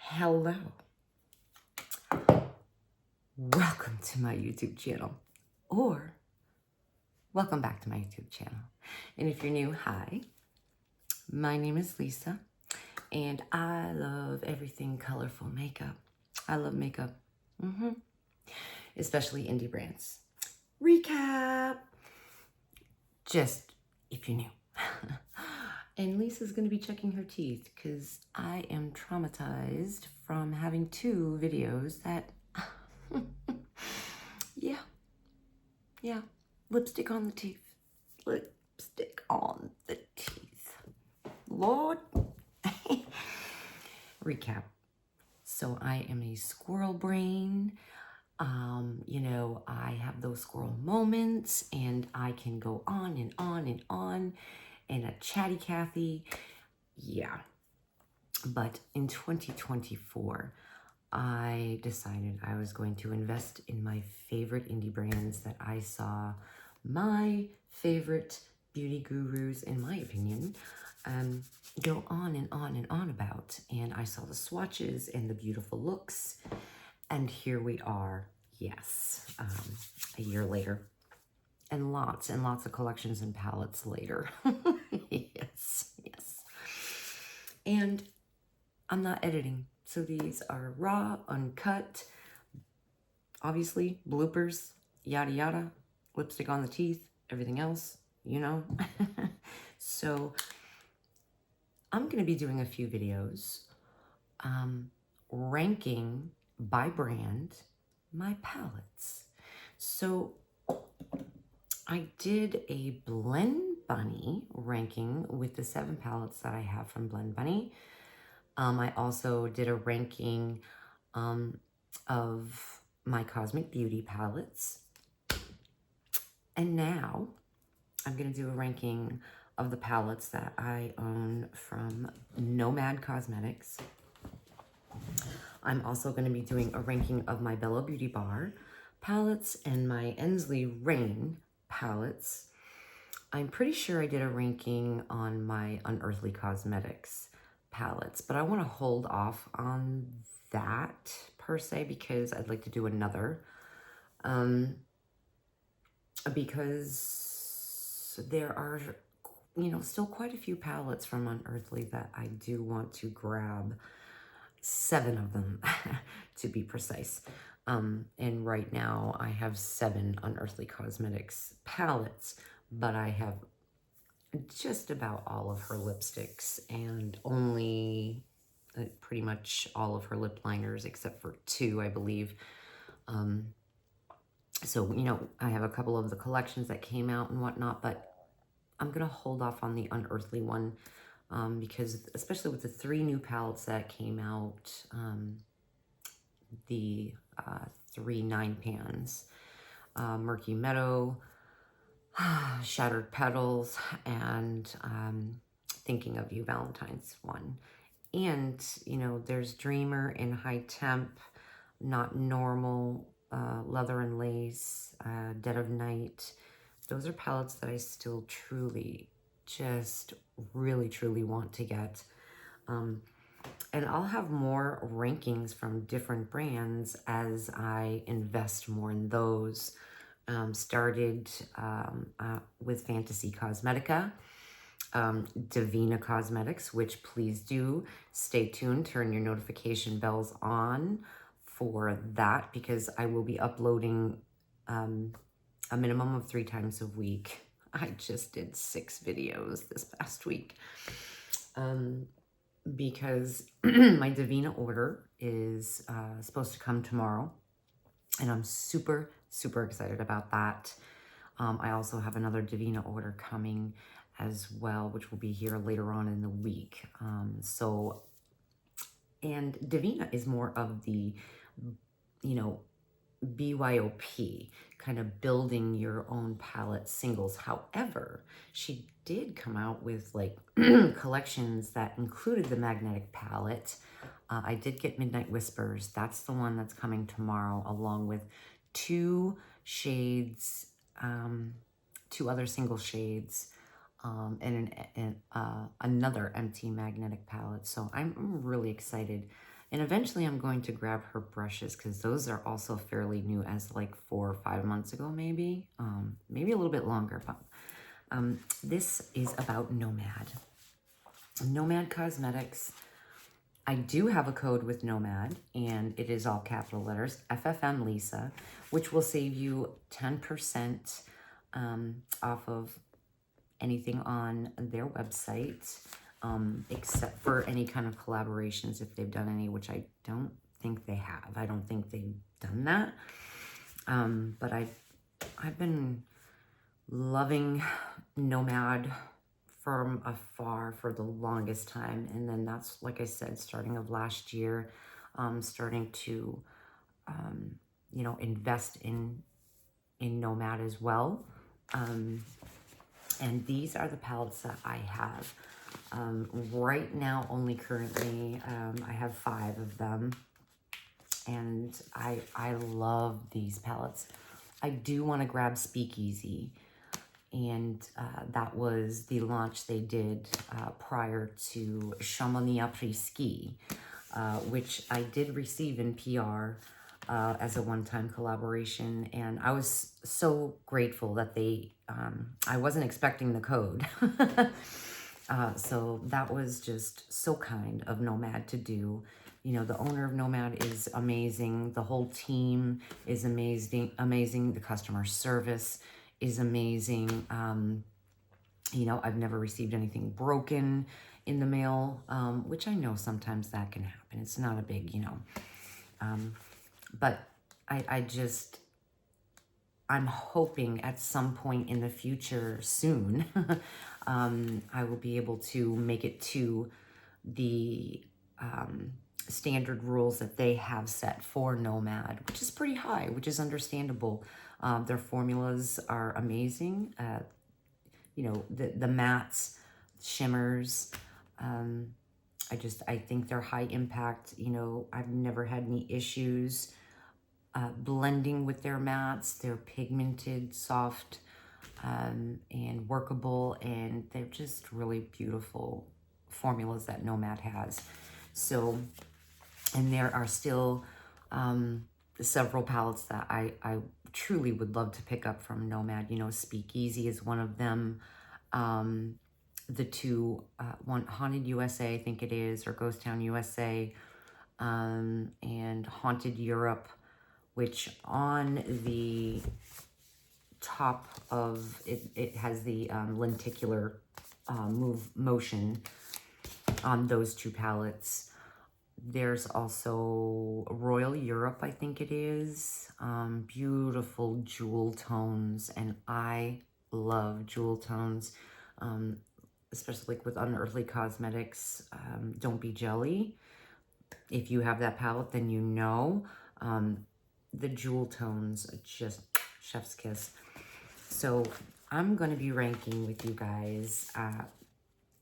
Hello. Welcome to my YouTube channel, or welcome back to my YouTube channel. And if you're new, hi. My name is Lisa, and I love everything colorful makeup. I love makeup, especially indie brands. Recap, just if you're new. And Lisa's gonna be checking her teeth because I am traumatized from having two videos that yeah, lipstick on the teeth. Lipstick on the teeth. Lord. Recap. So I am a squirrel brain. I have those squirrel moments and I can go on and on and on and a chatty Cathy. Yeah. But in 2024, I decided I was going to invest in my favorite indie brands that I saw my favorite beauty gurus, in my opinion, go on and on and on about. And I saw the swatches and the beautiful looks. And here we are, yes, a year later. And lots of collections and palettes later. Yes. And I'm not editing. So these are raw, uncut, obviously bloopers, yada yada, lipstick on the teeth, everything else, So I'm going to be doing a few videos ranking by brand my palettes. So I did a Blend Bunny ranking with the 7 palettes that I have from Blend Bunny. I also did a ranking of my Cosmic Beauty palettes. And now I'm going to do a ranking of the palettes that I own from Nomad Cosmetics. I'm also going to be doing a ranking of my Bello Beauty Bar palettes and my Ensley Rain palettes. I'm pretty sure I did a ranking on my Unearthly Cosmetics palettes, but I want to hold off on that per se because I'd like to do another because there are still quite a few palettes from Unearthly that I do want to grab, 7 of them to be precise. And right now I have 7 Unearthly Cosmetics palettes, but I have just about all of her lipsticks and only pretty much all of her lip liners except for 2, I believe. So, I have a couple of the collections that came out and whatnot, but I'm going to hold off on the Unearthly one because especially with the 3 new palettes that came out, the 3 9 pans, Murky Meadow, Shattered Petals, and Thinking of You Valentine's one. And, there's Dreamer in High Temp, Not Normal, Leather and Lace, Dead of Night. Those are palettes that I still truly, just really, truly want to get. And I'll have more rankings from different brands as I invest more in those. Started with Fantasy Cosmetica, Divina Cosmetics, which please do stay tuned, turn your notification bells on for that because I will be uploading a minimum of 3 times a week. I just did 6 videos this past week because my Divina order is supposed to come tomorrow, and I'm super excited about that. I also have another Divina order coming as well, which will be here later on in the week. And Divina is more of the, BYOP, kind of building your own palette singles. However, she did come out with like collections that included the magnetic palette. I did get Midnight Whispers. That's the one that's coming tomorrow, along with 2 shades, 2 other single shades, and another empty magnetic palette. So I'm really excited. And eventually I'm going to grab her brushes because those are also fairly new, as like 4 or 5 months ago, maybe. Maybe a little bit longer, but this is about Nomad. Nomad Cosmetics. I do have a code with Nomad, and it is all capital letters, FFM Lisa, which will save you 10% off of anything on their website, except for any kind of collaborations, if they've done any, which I don't think they have. I don't think they've done that. But I've been loving Nomad from afar for the longest time. And then that's, like I said, starting of last year, starting to, you know, invest in Nomad as well. And these are the palettes that I have. Right now, only currently, I have 5 of them. And I love these palettes. I do want to grab Speakeasy. And that was the launch they did prior to Chamonix Après-Ski, which I did receive in PR as a one-time collaboration. And I was so grateful that they, I wasn't expecting the code. So that was just so kind of Nomad to do. You know, the owner of Nomad is amazing. The whole team is amazing. The customer service is amazing. You know, I've never received anything broken in the mail, which I know sometimes that can happen. It's not a big, you know, but I'm hoping at some point in the future soon, I will be able to make it to the standard rules that they have set for Nomad, which is pretty high, which is understandable. Their formulas are amazing. You know, the mattes, shimmers. I think they're high impact. You know, I've never had any issues blending with their mattes. They're pigmented, soft, and workable, and they're just really beautiful formulas that Nomad has. So, and there are still several palettes that I truly would love to pick up from Nomad. You know, Speakeasy is one of them. The two, one Haunted USA, I think it is, or Ghost Town USA, and Haunted Europe, which on the top of it has the lenticular motion on those 2 palettes. There's also Royal Europe, I think it is. Beautiful jewel tones, and I love jewel tones, especially like with Unearthly Cosmetics. Don't Be Jelly. If you have that palette, then you know. The jewel tones are just chef's kiss. So I'm going to be ranking with you guys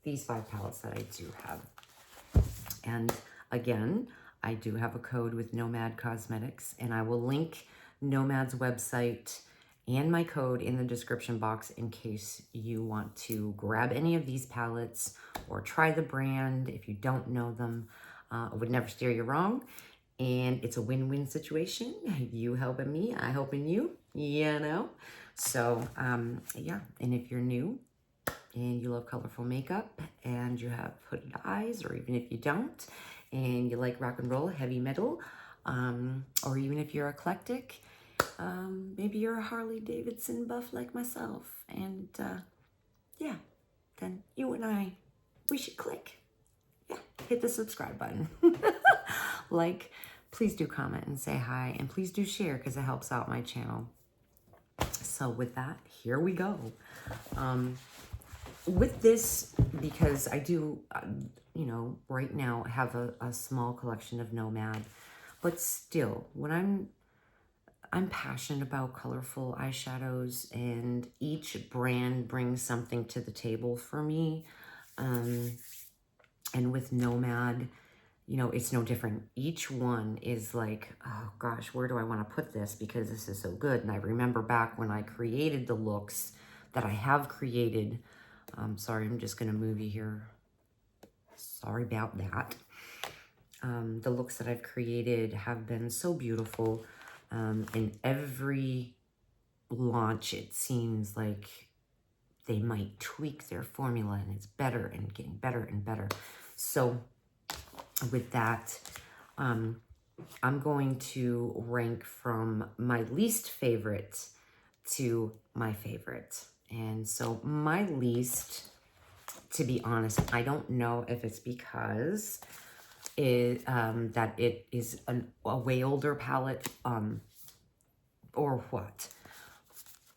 these 5 palettes that I do have. And again, I do have a code with Nomad Cosmetics, and I will link Nomad's website and my code in the description box in case you want to grab any of these palettes or try the brand if you don't know them. I would never steer you wrong, and it's a win-win situation. You helping me, I helping you, you know. So yeah, and if you're new and you love colorful makeup and you have hooded eyes, or even if you don't, and you like rock and roll, heavy metal, or even if you're eclectic, maybe you're a Harley Davidson buff like myself, and yeah, then you and I, we should click. Yeah, hit the subscribe button. Like, please do comment and say hi, and please do share because it helps out my channel. So with that, here we go. With this, because I do, you know, right now have a small collection of Nomad, but still, when I'm passionate about colorful eyeshadows, and each brand brings something to the table for me. And with Nomad, you know, it's no different. Each one is like, oh gosh, where do I want to put this? Because this is so good. And I remember back when I created the looks that I have created. Sorry, I'm just going to move you here. Sorry about that. The looks that I've created have been so beautiful. In every launch, it seems like they might tweak their formula and it's better and getting better and better. So with that, I'm going to rank from my least favorite to my favorite. And so my least, to be honest, I don't know if it's because that it is a way older palette or what.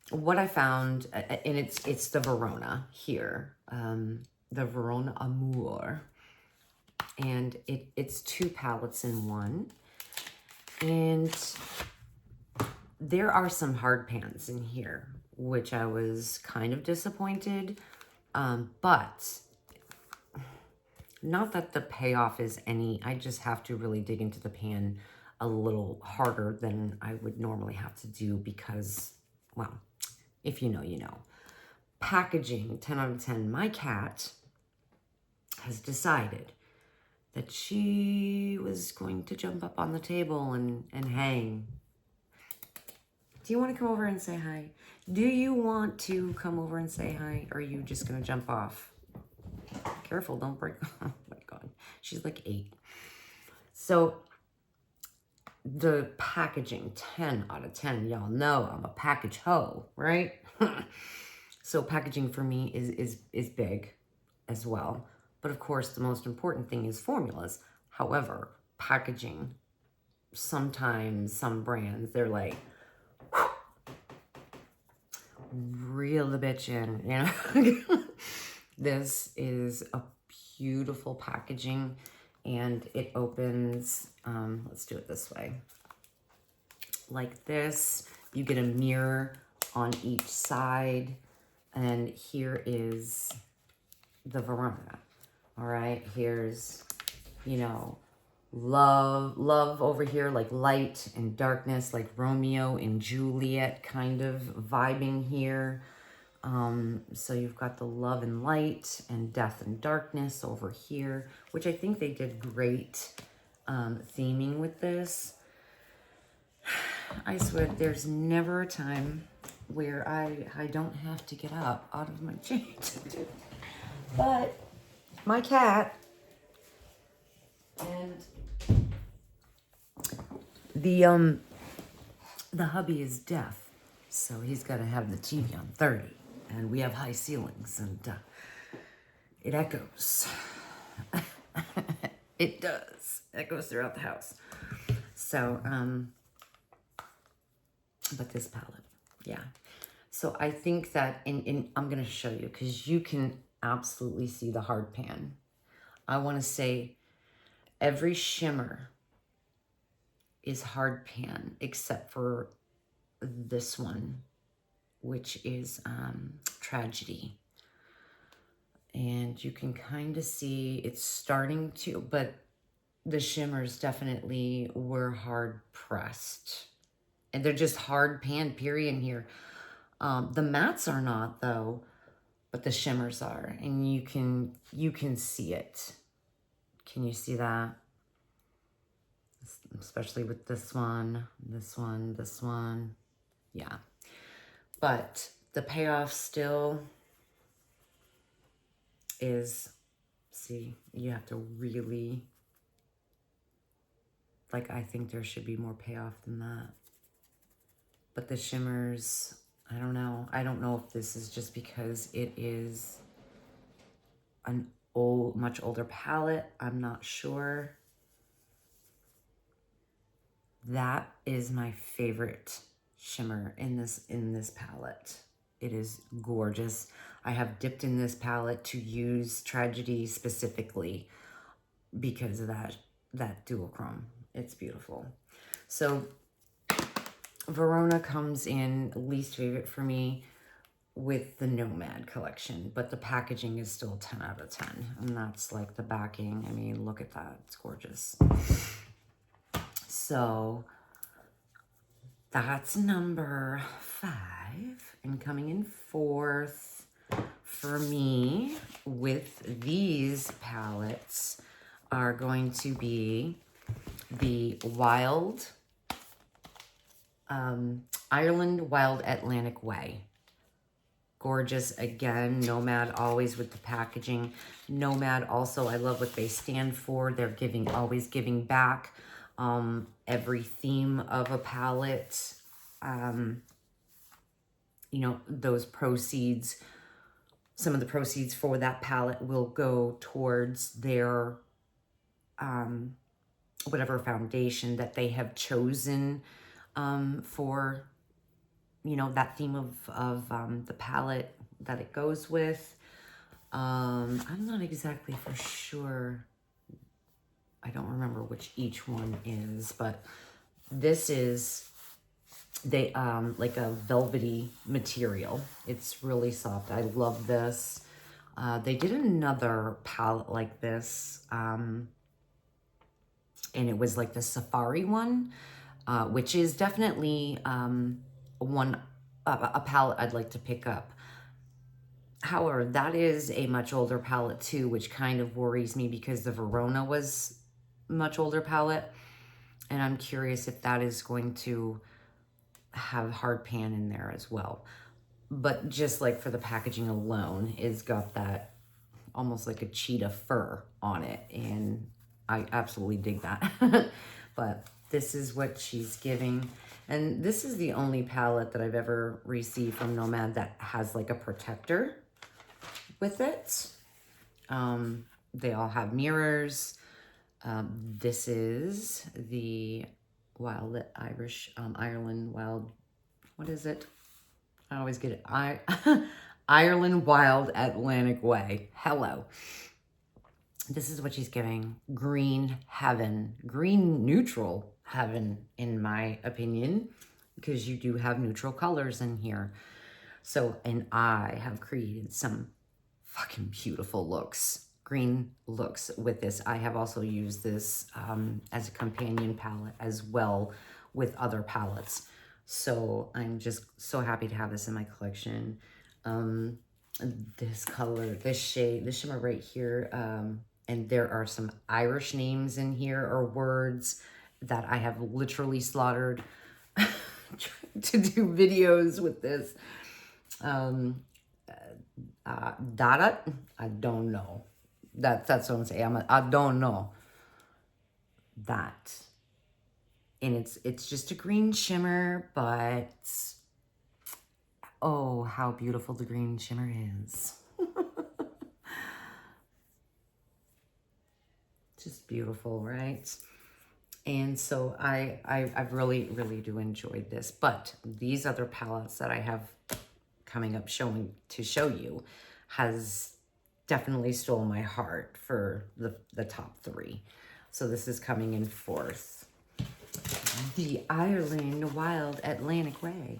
What I found, and it's the Verona here, the Verona Amour, and it's 2 palettes in one. And there are some hard pans in here, which I was kind of disappointed, but not that the payoff is any, I just have to really dig into the pan a little harder than I would normally have to do because, well, if you know, you know. Packaging, 10 out of 10. My cat has decided that she was going to jump up on the table and hang. Do you want to come over and say hi? Do you want to come over and say hi? Or are you just going to jump off? Careful, don't break. Oh my God. She's like 8. So the packaging, 10 out of 10. Y'all know I'm a package hoe, right? So packaging for me is big as well. But of course, the most important thing is formulas. However, packaging, sometimes some brands, they're like, reel the bitch in, you know? This is a beautiful packaging, and it opens, let's do it this way. Like this, you get a mirror on each side, and here is the Verona. All right, here's, you know, love over here, like light and darkness, like Romeo and Juliet kind of vibing here. So you've got the love and light and death and darkness over here, which I think they did great theming with this. I swear there's never a time where I don't have to get up out of my chair. But my cat and the hubby is deaf, so he's got to have the TV on 30, and we have high ceilings, and it echoes. It does. Echoes throughout the house. So, but this palette, yeah. So I think that, I'm going to show you, because you can absolutely see the hard pan. I want to say every shimmer is hard pan except for this one, which is Tragedy. And you can kind of see it's starting to, but the shimmers definitely were hard pressed. And they're just hard pan, period, here. The mattes are not, though, but the shimmers are. And you can see it. Can you see that? Especially with this one, this one, this one. Yeah. But the payoff still is, see, you have to really, like, I think there should be more payoff than that. But the shimmers, I don't know. I don't know if this is just because it is an much older palette. I'm not sure. That is my favorite shimmer in this palette. It is gorgeous. I have dipped in this palette to use Tragedy specifically because of that duochrome. It's beautiful. So Verona comes in least favorite for me with the Nomad collection, but the packaging is still 10 out of 10. And that's like the backing. I mean, look at that. It's gorgeous. So that's number 5. And coming in 4th for me with these palettes, are going to be the Wild, Ireland Wild Atlantic Way. Gorgeous again. Nomad always with the packaging. Nomad also, I love what they stand for. They're always giving back. Every theme of a palette, you know, those proceeds, some of the proceeds for that palette will go towards their whatever foundation that they have chosen for, you know, that theme of the palette that it goes with. I'm not exactly for sure. I don't remember which each one is, but this is like a velvety material. It's really soft. I love this. They did another palette like this, and it was like the safari one, which is definitely a palette I'd like to pick up. However, that is a much older palette too, which kind of worries me because the Verona was a much older palette. And I'm curious if that is going to have hard pan in there as well. But just like for the packaging alone, it's got that almost like a cheetah fur on it. And I absolutely dig that. But this is what she's giving. And this is the only palette that I've ever received from Nomad that has like a protector with it. They all have mirrors. This is the Wild Ireland Wild, what is it? I always get it. Ireland Wild Atlantic Way. Hello. This is what she's giving. Green heaven. Green neutral heaven, in my opinion, because you do have neutral colors in here. So, and I have created some fucking beautiful looks, green looks with this. I have also used this as a companion palette as well with other palettes. So I'm just so happy to have this in my collection. This color, this shade, this shimmer right here, and there are some Irish names in here or words that I have literally slaughtered trying to do videos with this. Dada, I don't know. That's what I'm saying. I don't know that. And it's just a green shimmer, but oh, how beautiful the green shimmer is. Just beautiful, right? And so I really, really do enjoy this. But these other palettes that I have coming up to show you has definitely stole my heart for the top three. So this is coming in fourth. The Ireland Wild Atlantic Way.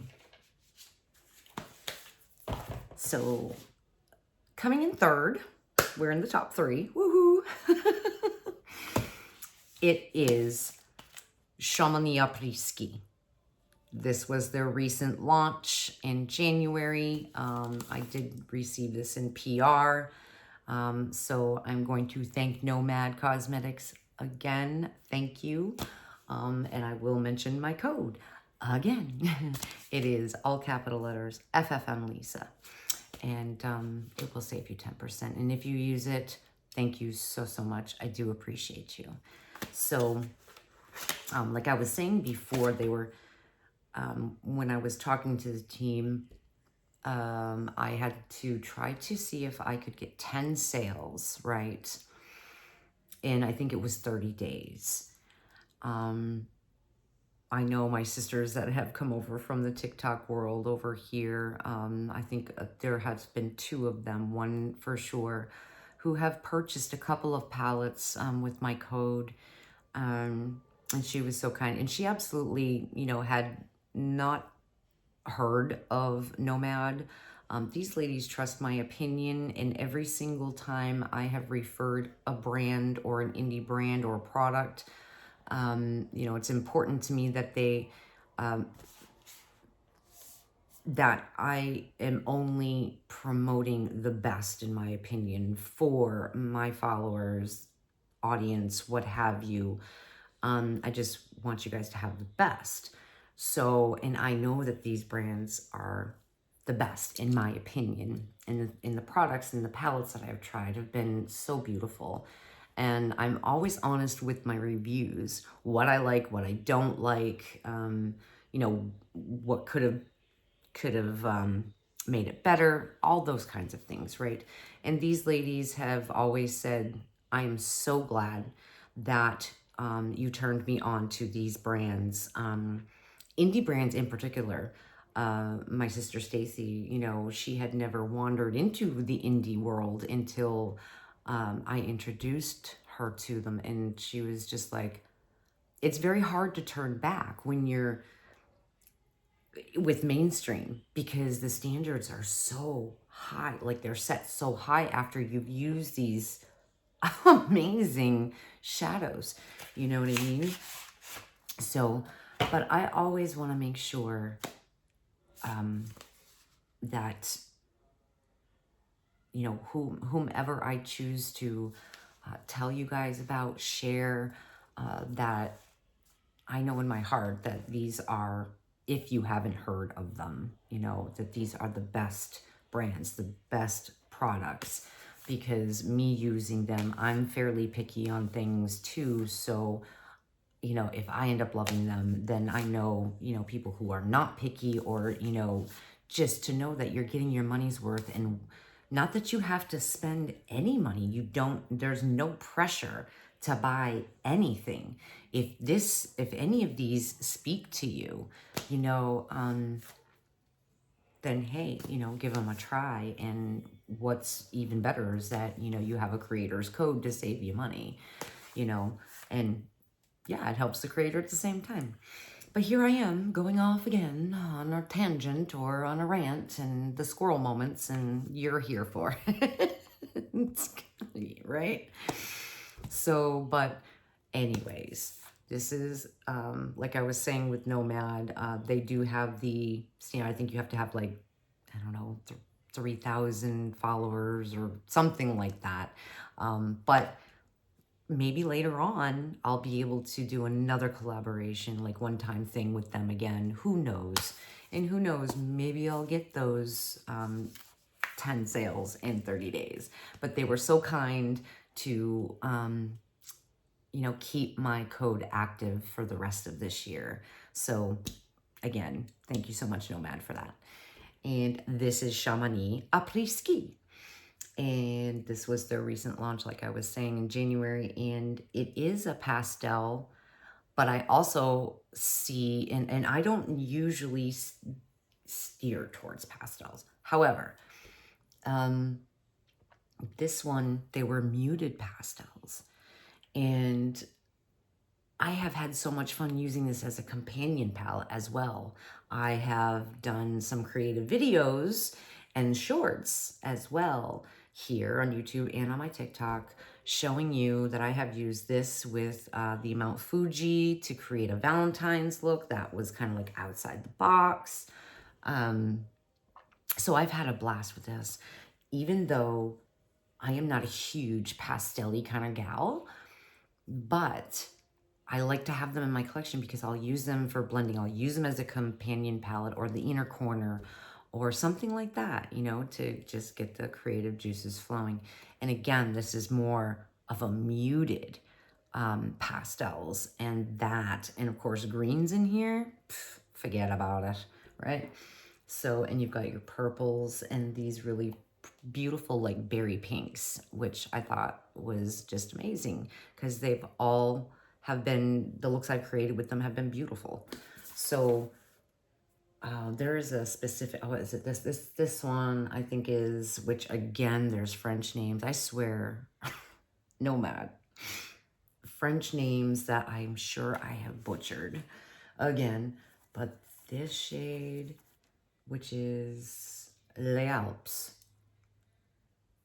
So coming in third, we're in the top three. Woohoo! It is Chamonix Après-Ski. This was their recent launch in January. I did receive this in PR. So I'm going to thank Nomad Cosmetics again. Thank you. And I will mention my code again. It is all capital letters, FFM Lisa. And it will save you 10%. And if you use it, thank you so, so much. I do appreciate you. So, like I was saying before, they were, when I was talking to the team, I had to try to see if I could get 10 sales, right? And I think it was 30 days. I know my sisters that have come over from the TikTok world over here. I think there has been two of them, one for sure, who have purchased a couple of palettes with my code. And she was so kind. And she absolutely, you know, had not heard of Nomad. These ladies trust my opinion, and every single time I have referred a brand or an indie brand or a product, you know, it's important to me that they, that I am only promoting the best, in my opinion, for my followers audience, what have you. I just want you guys to have the best. So, and I know that these brands are the best in my opinion. And in the products and the palettes that I've tried have been so beautiful. And I'm always honest with my reviews, what I like, what I don't like, you know, what could have made it better, all those kinds of things, right? And these ladies have always said, I am so glad that you turned me on to these brands, indie brands in particular. My sister Stacy, you know, she had never wandered into the indie world until I introduced her to them. And she was just like, it's very hard to turn back when you're with mainstream because the standards are so high, like they're set so high after you've used these amazing shadows, you know what I mean? So, but I always want to make sure that, you know, whomever I choose to tell you guys about, share, that I know in my heart that these are, if you haven't heard of them, you know, that these are the best brands, the best products, because me using them, I'm fairly picky on things too. So, you know, if I end up loving them, then I know, you know, people who are not picky, or, you know, just to know that you're getting your money's worth. And not that you have to spend any money. You don't, there's no pressure to buy anything. If any of these speak to you, you know, then hey, you know, give them a try. And what's even better is that, you know, you have a creator's code to save you money, you know, and yeah, it helps the creator at the same time. But here I am going off again on a tangent or on a rant, and the squirrel moments, and you're here for it. Right? So, but anyways, this is, like I was saying with Nomad, they do have the, you know, I think you have to have like, I don't know, 3,000 followers or something like that. But maybe later on, I'll be able to do another collaboration, like one-time thing with them again. Who knows? And who knows, maybe I'll get those 10 sales in 30 days. But they were so kind to, you know, keep my code active for the rest of this year. So again, thank you so much, Nomad, for that. And this is Chamonix Après-Ski. And this was their recent launch, like I was saying, in January. And it is a pastel, but I also see, and I don't usually steer towards pastels. However, this one, they were muted pastels. And I have had so much fun using this as a companion palette as well. I have done some creative videos and shorts as well here on YouTube and on my TikTok, showing you that I have used this with the Mount Fuji to create a Valentine's look that was kind of like outside the box. So I've had a blast with this, even though I am not a huge pastel-y kind of gal, but I like to have them in my collection because I'll use them for blending. I'll use them as a companion palette or the inner corner or something like that, you know, to just get the creative juices flowing. And again, this is more of a muted pastels and of course greens in here, forget about it, right? So, and you've got your purples and these really beautiful like berry pinks, which I thought was just amazing because they've all have been, the looks I've created with them have been beautiful. So there is a specific, oh, is it this one I think is, which again, there's French names. I swear, Nomad. French names that I'm sure I have butchered again. But this shade, which is Les Alpes,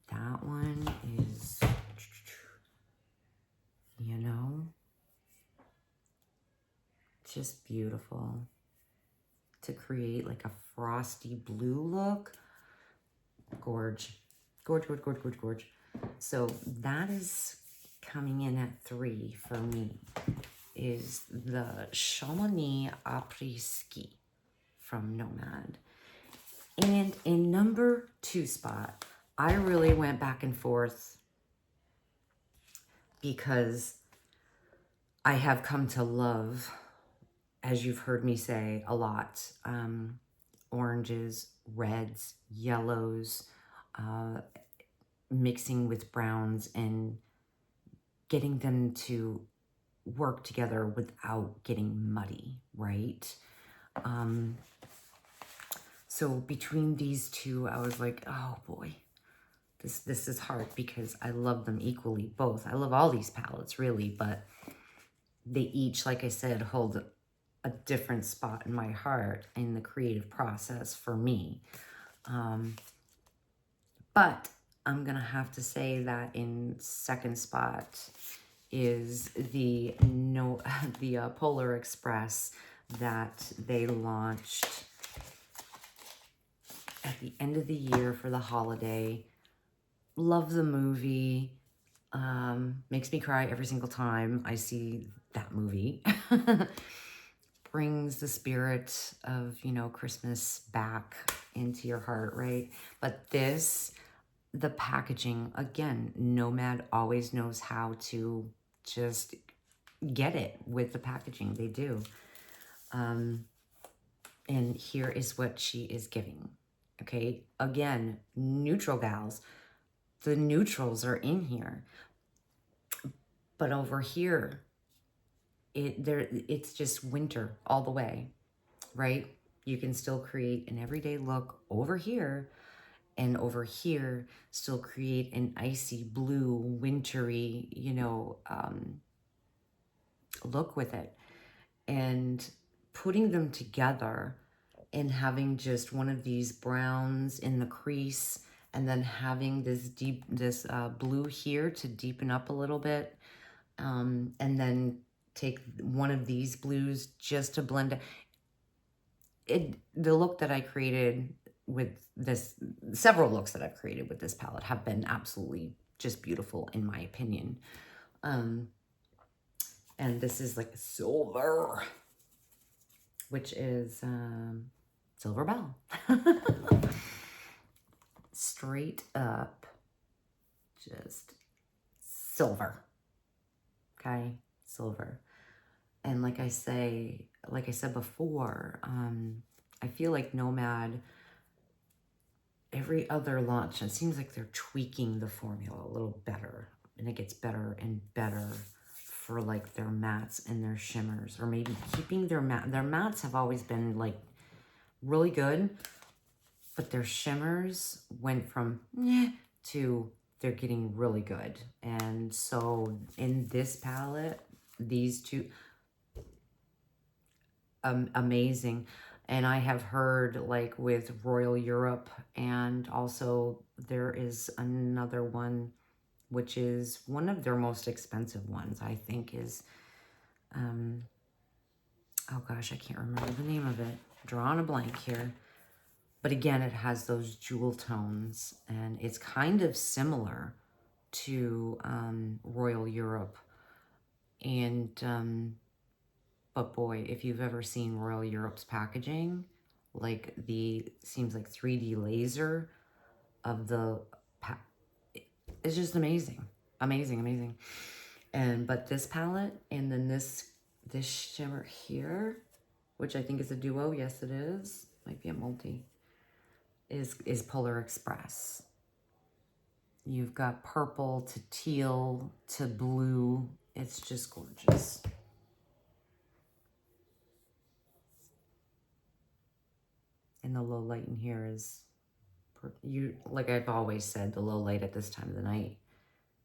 that one is, you know, just beautiful. To create like a frosty blue look. Gorge. Gorge, gorge, gorge, gorge, gorge. So that is coming in at 3 for me is the Chamonix Après-Ski from Nomad. And in number 2 spot, I really went back and forth because I have come to love, as you've heard me say a lot, oranges, reds, yellows, mixing with browns and getting them to work together without getting muddy, right? So between these two, I was like, oh boy, this is hard because I love them equally, both. I love all these palettes, really, but they each, like I said, hold a different spot in my heart in the creative process for me. But I'm going to have to say that in second spot is the Polar Express that they launched at the end of the year for the holiday. Love the movie. Makes me cry every single time I see that movie. Brings the spirit of, you know, Christmas back into your heart, right? But this, the packaging, again, Nomad always knows how to just get it with the packaging. They do. And here is what she is giving. Okay, again, neutral gals. The neutrals are in here. But over here, it's just winter all the way, right? You can still create an everyday look over here, and over here still create an icy blue, wintry, you know, look with it. And putting them together and having just one of these browns in the crease and then having this blue here to deepen up a little bit, and then take one of these blues just to blend it. The look that I created with this, several looks that I've created with this palette have been absolutely just beautiful in my opinion. And this is like silver, which is Silver Bell. Straight up, just silver. Okay, silver. And like I said before, I feel like Nomad, every other launch, it seems like they're tweaking the formula a little better, and it gets better and better for like their mattes and their shimmers, or maybe keeping their mattes have always been like really good, but their shimmers went from to they're getting really good. And so in this palette, these two, amazing. And I have heard, like with Royal Europe, and also there is another one which is one of their most expensive ones, I think, is oh gosh, I can't remember the name of it. Drawing a blank here. But again, it has those jewel tones, and it's kind of similar to Royal Europe. And but boy, if you've ever seen Royal Europe's packaging, like seems like 3D laser of the it's just amazing. Amazing, amazing. But this palette, and then this shimmer here, which I think is a duo, yes it is, might be a multi, is Polar Express. You've got purple to teal to blue. It's just gorgeous. And the low light in here is, like I've always said, the low light at this time of the night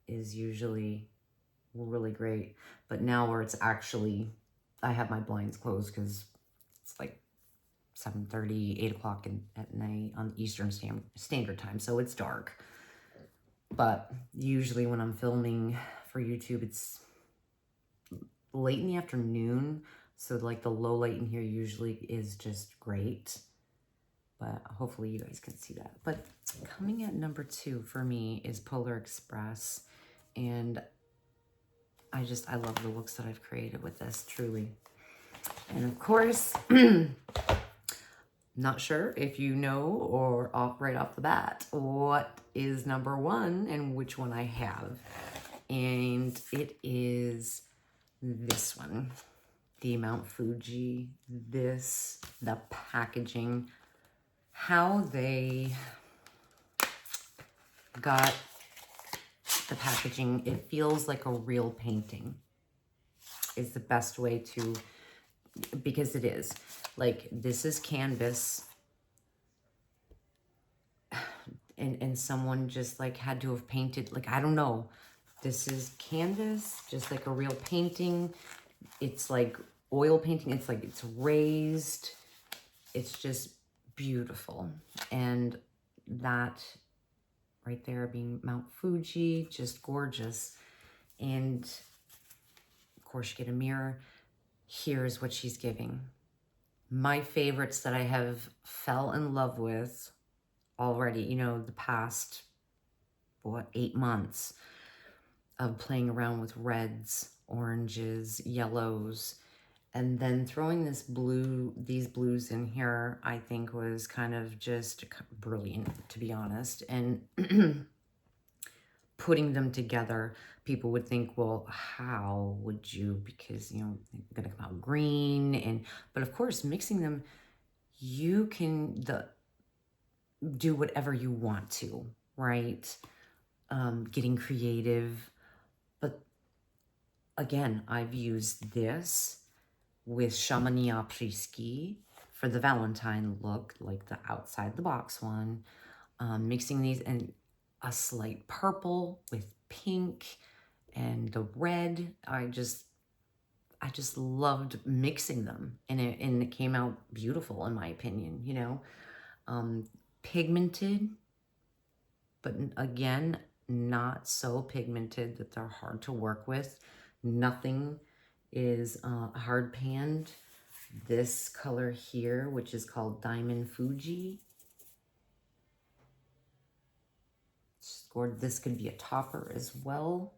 is usually really great. But now where it's actually, I have my blinds closed because it's like 7:30, 8 o'clock at night on Eastern Standard Time, so it's dark. But usually when I'm filming for YouTube, it's late in the afternoon, so like the low light in here usually is just great. But hopefully you guys can see that. But coming at number 2 for me is Polar Express. And I love the looks that I've created with this, truly. And of course, not sure if you know or right off the bat what is number one and which one I have. And it is this one, the Mount Fuji. The packaging, how they got the packaging, it feels like a real painting is the best way to, because it is. Like, this is canvas, and someone just like had to have painted, like, I don't know. This is canvas, just like a real painting. It's like oil painting. It's like it's raised. It's just beautiful. And that right there being Mount Fuji, just gorgeous. And of course you get a mirror. Here's what she's giving. My favorites that I have fell in love with already, you know, the past, what, 8 months of playing around with reds, oranges, yellows, and then throwing these blues in here, I think was kind of just brilliant, to be honest. And putting them together, people would think, well, how would you, because, you know, they're gonna come out green, but of course, mixing them, you can do whatever you want to, right? Getting creative. But again, I've used this with Chamonix Après-Ski for the Valentine look, like the outside the box one. Mixing these, and a slight purple with pink and the red. I just loved mixing them, and it came out beautiful in my opinion, you know. Pigmented, but again, not so pigmented that they're hard to work with. Nothing is hard panned. This color here, which is called Diamond Fuji. Or this could be a topper as well.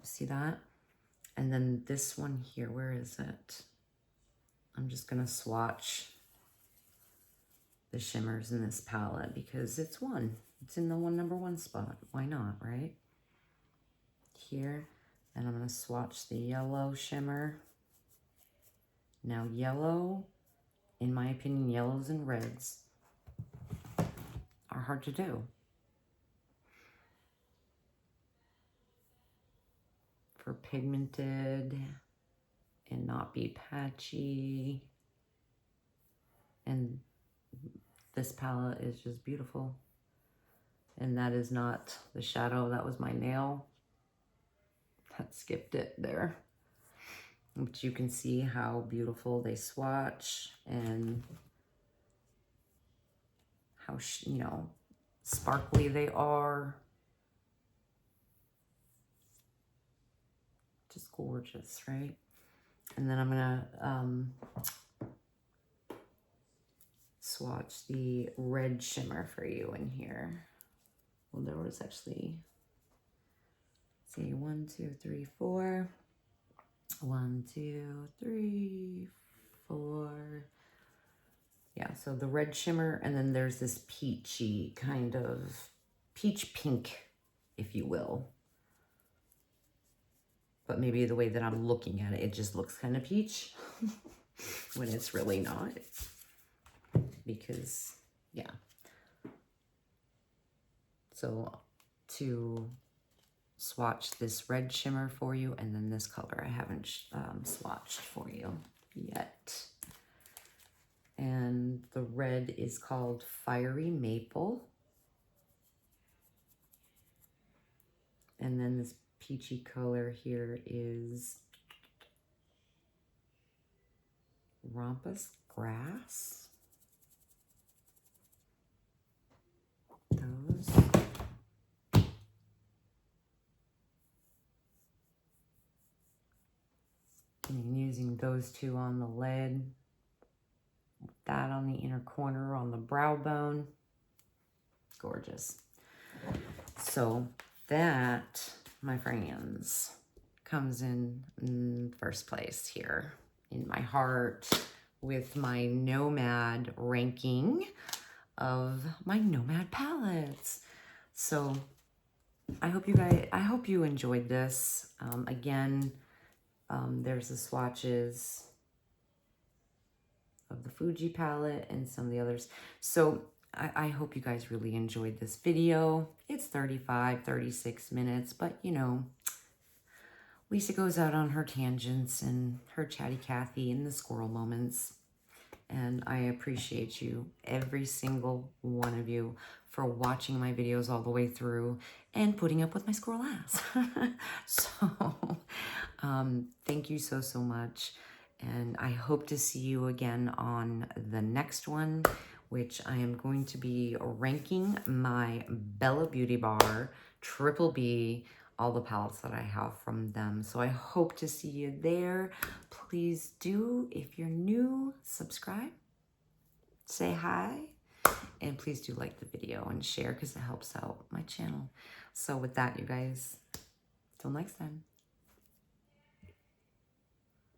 See that? And then this one here, where is it? I'm just gonna swatch the shimmers in this palette because it's in the number one spot. Why not, right? Here, and I'm gonna swatch the yellow shimmer. Now yellow, in my opinion, yellows and reds are hard to do. For pigmented and not be patchy. And this palette is just beautiful. And that is not the shadow, that was my nail. That skipped it there. But you can see how beautiful they swatch and how, you know, sparkly they are. Just gorgeous, right? And then I'm gonna swatch the red shimmer for you in here. Well, there was actually, let's see, 1, 2, 3, 4. 1, 2, 3, 4. Yeah, so the red shimmer, and then there's this peachy kind of peach pink, if you will. But maybe the way that I'm looking at it, it just looks kind of peach when it's really not. Because, yeah. So to swatch this red shimmer for you, and then this color I haven't swatched for you yet. And the red is called Fiery Maple. And then this peachy color here is Rumpus Grass. Those. And using those two on the lid. That on the inner corner on the brow bone. Gorgeous. So that my friends, comes in first place here in my heart with my Nomad ranking of my Nomad palettes. So I hope you enjoyed this. Again, there's the swatches of the Fuji palette and some of the others. So I hope you guys really enjoyed this video. It's 36 minutes, but you know, Lisa goes out on her tangents and her chatty Cathy and the squirrel moments. And I appreciate you, every single one of you, for watching my videos all the way through and putting up with my squirrel ass. So, thank you so much. And I hope to see you again on the next one, which I am going to be ranking my Bella Beauty Bar Triple B, all the palettes that I have from them. So I hope to see you there. Please do, if you're new, subscribe, say hi, and please do like the video and share because it helps out my channel. So with that, you guys, till next time.